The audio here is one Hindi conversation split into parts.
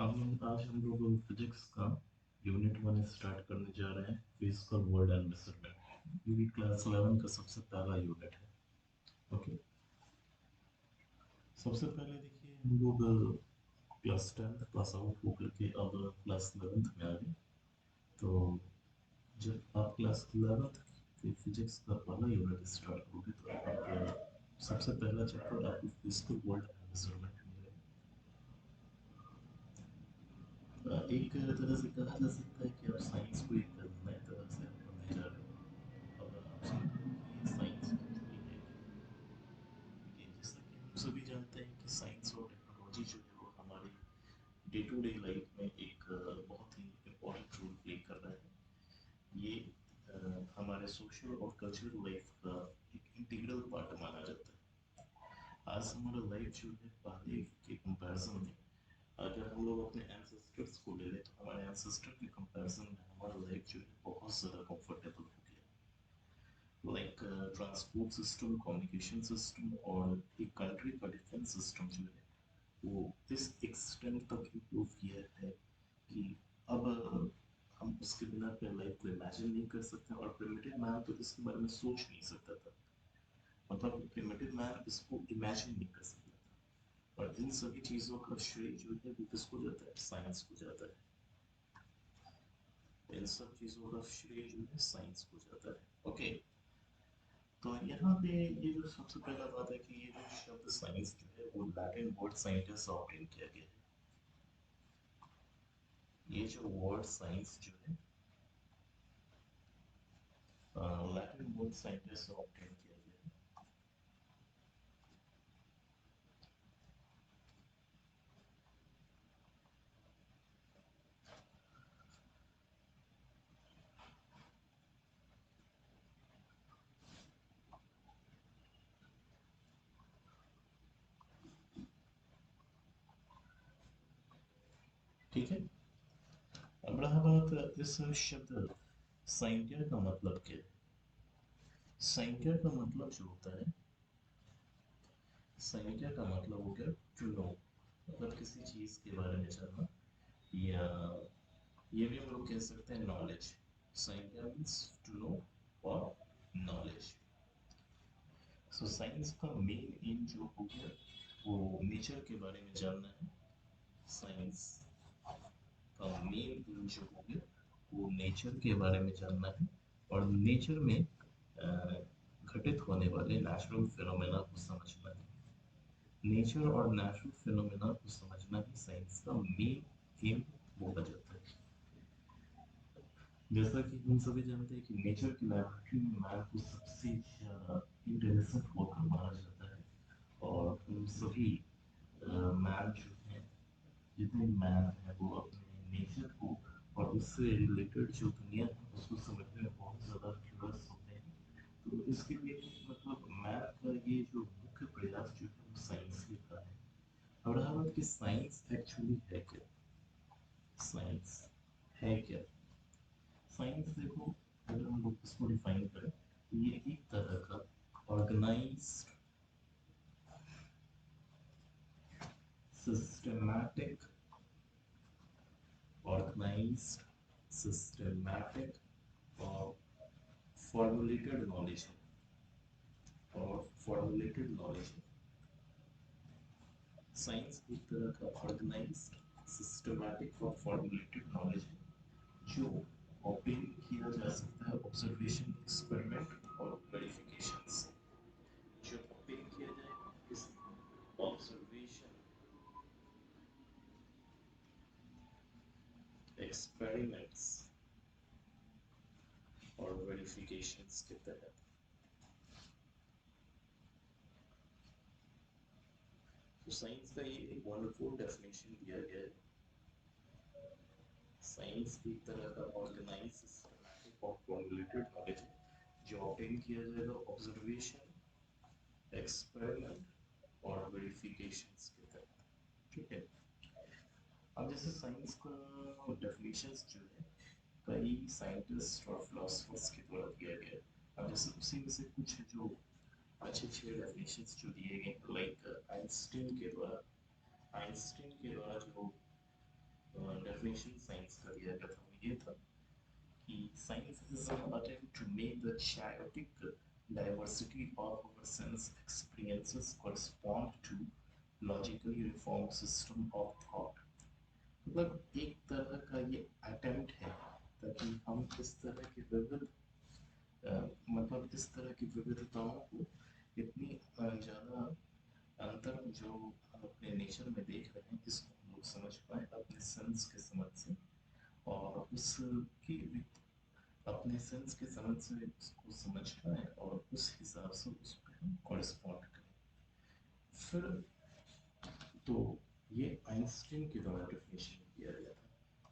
आज हम लोग फिजिक्स का यूनिट 1 स्टार्ट करने जा रहे हैं, फिजिकल वर्ल्ड एंड मेजरमेंट। ये भी क्लास 11 का सबसे पहला यूनिट है। ओके, सबसे पहले देखिए हम लोग क्लास 10 पास आउट होकर के अब क्लास 11 में आ गए। तो जब आप क्लास 11 के फिजिक्स का पहला यूनिट स्टार्ट करोगे तो आप सबसे पहला चैप्टर आपको फिजिकल वर्ल्ड एंड मेजरमेंट मिलेगा। एक तरह से कहा जा सकता है कि आप साइंस को एक नए तरह से आप पढ़ने जा रहे हो। अब आप समझोगे कि ये साइंस एक्चुअली है क्या। देखिए, जैसा कि हम सभी जानते हैं कि साइंस और टेक्नोलॉजी जो है वो हमारी डे टू डे लाइफ में एक बहुत ही इम्पोर्टेंट रोल प्ले कर रहा है। ये हमारे सोशल और कल्चरल लाइफ का एक इंटीग्रल पार्ट माना जाता है। आज हमारा लाइफ जो है पहले के कंपैरिजन में, अगर हम लोग अपने एंसेस्टर्स को ले लें तो हमारे एंसेस्टर के कंपैरिजन में हमारा लाइफ जो है बहुत ज़्यादा कंफर्टेबल हो गया। Like transport system, communication system और एक कंट्री का डिफेंस सिस्टम जो है वो इस एक्सटेंट तक इम्प्रूव किया है कि अब हम उसके बिना अपने लाइफ को इमेजिन नहीं कर सकते। और प्रिमिटिव मैन तो इसके बारे में सोच नहीं सकता था, मतलब प्रिमिटिव मैन इसको इमेजिन नहीं कर सकता था। और इन सभी चीज़ों का श्रेय जो है वो किसको जाता है? साइंस को जाता है। इन सब चीज़ों का श्रेय जो है साइंस को जाता है। ओके, तो यहाँ पे ये जो सबसे पहला बात है कि ये जो शब्द साइंस जो है वो लैटिन वर्ड साइंटिस्ट से ऑब्टेन किया गया है। ये जो वर्ड साइंस जो है लैटिन वर्ड साइंटिस्ट से ऑब्टेन किया गया है। ठीक है, अब रहा बात इस शब्द साइंटिया का मतलब क्या है। साइंटिया का मतलब जो होता है, साइंटिया का मतलब हो गया टू नो, मतलब किसी चीज के बारे में जानना, या ये भी हम लोग कह सकते हैं नॉलेज। साइंटिया मीन्स टू नो और नॉलेज। सो साइंस का मेन एम जो हो गया वो नेचर के बारे में जानना है। साइंस का मेन एम जो हो गया वो नेचर के बारे में जानना है, और नेचर में घटित होने वाले नेचुरल फिनोमेना को समझना है। नेचर और नेचुरल फिनोमेना को समझना ही साइंस का मेन एम बोला जाता है। जैसा कि हम सभी जानते हैं कि नेचर की लैबोरेटरी में मैन को सबसे ज़्यादा इंटेलिजेंट वर्कर माना जाता है। और हम सभी मैन जो है, जितने मैन है वो अपने नेचर को और उससे रिलेटेड जो दुनिया है उसको समझने में बहुत ज़्यादा क्यूरियस होते हैं। तो इसके लिए मतलब मैथ का ये जो मुख्य प्रयास जो है वो साइंस के का है। और रहा बात कि साइंस एक्चुअली है क्या। साइंस है क्या? साइंस देखो, अगर हम लोग इसको डिफाइन करें तो ये एक तरह का ऑर्गेनाइज्ड, सिस्टमैटिक, ऑर्गेनाइज्ड, सिस्टमैटिक और फॉर्मुलेटेड नॉलेज है। और फॉर्मुलेटेड नॉलेज है। साइंस एक तरह का ऑर्गेनाइज्ड, सिस्टमैटिक और फॉर्मुलेटेड नॉलेज है जो ऑब्टेन किया जा सकता है ऑब्जर्वेशन, एक्सपेरिमेंट और वेरिफिकेशन से। जो ऑब्टेन किया जाएगा इस ऑब्जर्वेशन, एक्सपेरिमेंट्स और वेरिफिकेशंस के तहत। तो साइंस का ये एक वंडरफुल डेफिनेशन दिया गया है। साइंस एक तरह का ऑर्गेनाइज, सिस्टमैटिक और फॉर्मुलेटेड नॉलेज है जो ऑब्टेन किया जाएगा ऑब्जर्वेशन, एक्सपेरिमेंट और वेरिफिकेशंस के तहत। ठीक है, अब जैसे साइंस का डेफिनेशंस जो है कई साइंटिस्ट और फिलोसफर्स के द्वारा दिया गया है। अब जैसे उसी में से कुछ जो अच्छे अच्छे डेफिनेशंस जो दिए गए, लाइक आइंस्टीन के द्वारा, आइंस्टीन के द्वारा जो डेफिनेशन साइंस का दिया गया था वो ये था कि science is an attempt to make the chaotic diversity of our sense experiences correspond to logically reformed system of thought. मतलब एक तरह का ये अटेम्प्ट है ताकि हम इस तरह के विविध मतलब इस तरह की विविधताओं को इतनी ज़्यादा अंतर जो हम अपने नेचर में देख रहे हैं इसको हम लोग समझ पाए अपने सेंस के समझ से और उसकी अपने सेंस के समझ से उसको समझ पाए और उस हिसाब से उस पर हम कॉरेस्पॉन्ड करें। फिर तो ये आइंस्टीन के द्वारा डेफिनेशन किया गया था।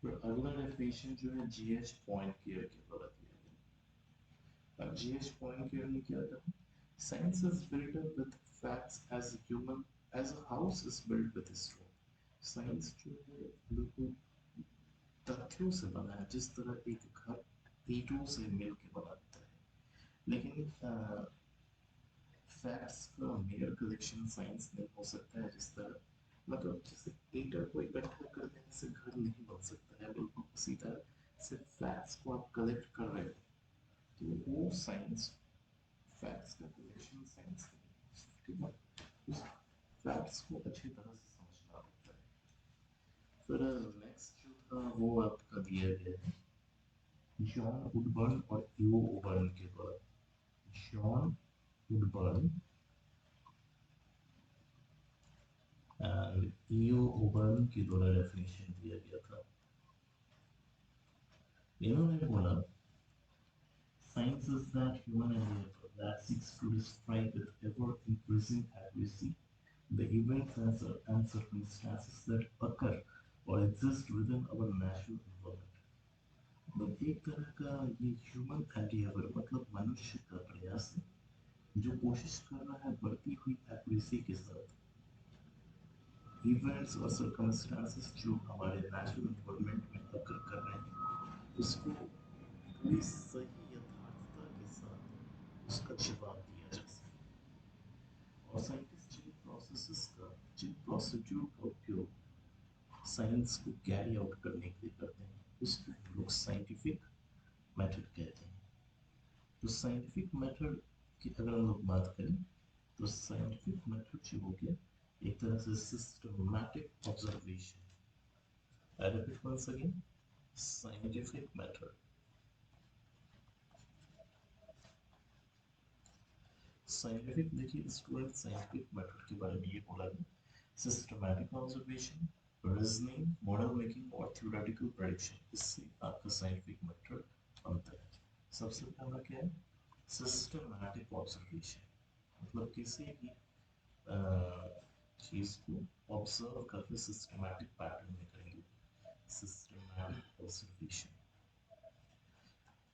फिर अगला डेफिनेशन जो है जीएच पॉइंट केयर के द्वारा दिया गया। अब जीएच पॉइंट केयर ने क्या कहा? Science is built up with facts as human as a house is built with stone. Science जो है बिल्कुल तथ्यों से बना है जिस तरह एक घर ईंटों से मिल के बनाता है। लेकिन फैक्ट्स का मेयर कलेक्शन साइंस नहीं हो सकता है जिस तरह मतलब जैसे ईंटों को इकट्ठा कर देने से घर नहीं बन सकता है बिल्कुल उसी तरह से फैक्ट्स को आप कलेक्ट कर रहे हो तो वो साइंस फैक्ट्स का कलेक्शन साइंस नहीं है ठीक है उस फैक्ट्स को अच्छी तरह से समझना होता है। फिर नेक्स्ट जो था वो आपका दिया गया है जॉन वुडबर्न और ईओ ओबर्न के द्वारा। जॉन वुडबर्न एंड ईओ ओबर्न के द्वारा डेफिनेशन दिया गया था। इन्होंने बोला science is that human endeavor that seeks to describe with ever increasing accuracy the events and circumstances that occur or exist within our natural environment। मतलब एक तरह का ये ह्यूमन एंडिएवर मतलब मनुष्य का प्रयास है जो कोशिश कर रहा है बढ़ती हुई एक्यूरेसी के साथ इवेंट्स और सर्कमस्टांसेस जो हमारे नेचुरल एनवायरनमेंट में अकर कर रहे हैं उसको पूरी सही यथार्थता के साथ उसका जवाब दिया जा सके। और साइंटिस्ट जिन प्रोसीड्यूर का उपयोग साइंस को कैरी आउट करने के लिए करते हैं उसको हम लोग साइंटिफिक मेथड कहते हैं। तो साइंटिफिक मेथड की अगर हम लोग बात करें तो साइंटिफिक मेथड जो हो गया एक तरह से systematic observation. I repeat once again, scientific method। Scientific देखिए स्टूडेंट साइंटिफिक मेथड के बारे में ये बोला गया systematic observation reasoning model making और थ्योरेटिकल प्रेडिक्शन इससे आपका साइंटिफिक मेथड बनता है। सबसे पहला क्या है सिस्टमैटिक ऑब्जर्वेशन मतलब किसी भी चीज को ऑब्जर्व करके सिस्टमैटिक पैटर्न में करेंगे systematic observation।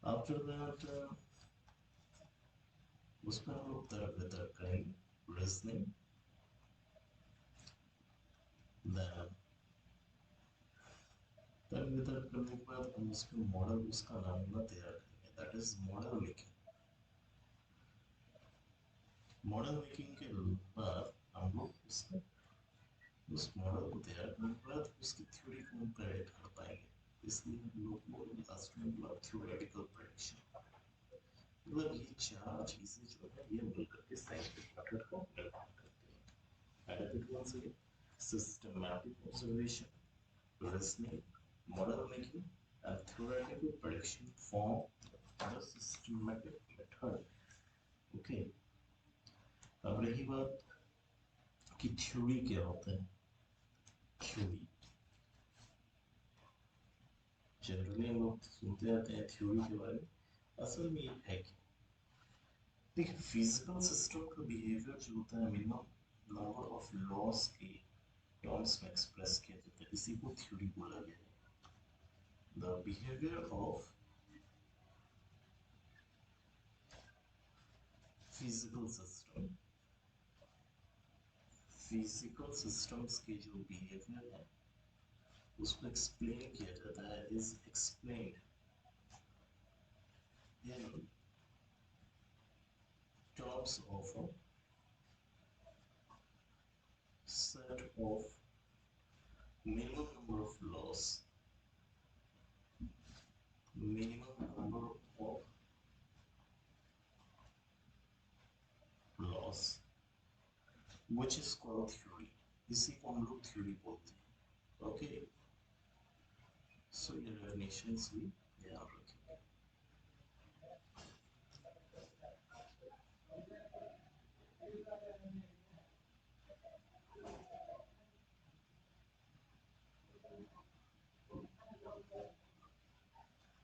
After that, उस पर हम लोग तरफ बेतर करेंगे reasoning, then तरफ बेतर करने के बाद हम उसके मॉडल उसका नमूना तैयार करेंगे that is model making। Model making के बाद हम लोग उसका उस मॉडल को तैयार करने के बाद उसकी थ्योरी को हम प्रेडिक्ट कर पाएंगे इसलिए हम लोग को लास्ट में बोला थ्योरेटिकल प्रेडिक्शन। मतलब ये चार चीजें जो है ये मिलकर के साइंटिफिक मेथड को निर्माण करती हैं। I repeat once again, systematic observation, reasoning, model making, and theoretical prediction form the systematic method। Okay, अब रही बात कि थ्योरी क्या होता है। थ्योरी जनरली हम लोग सुनते आते हैं थ्योरी के बारे में असल में ये है कि देखिए फिजिकल सिस्टम का बिहेवियर जो होता है मिनिमम नंबर ऑफ लॉस के टर्म्स में एक्सप्रेस किया जाता है इसी को थ्योरी बोला गया है। The behaviour of physical system physical systems के जो बिहेवियर है उसको एक्सप्लेन किया जाता है is explained in terms of a set of minimum number of laws which is called theory. इसी को हम लोग theory बोलते हैं. Okay, so your definitions भी याद रखो.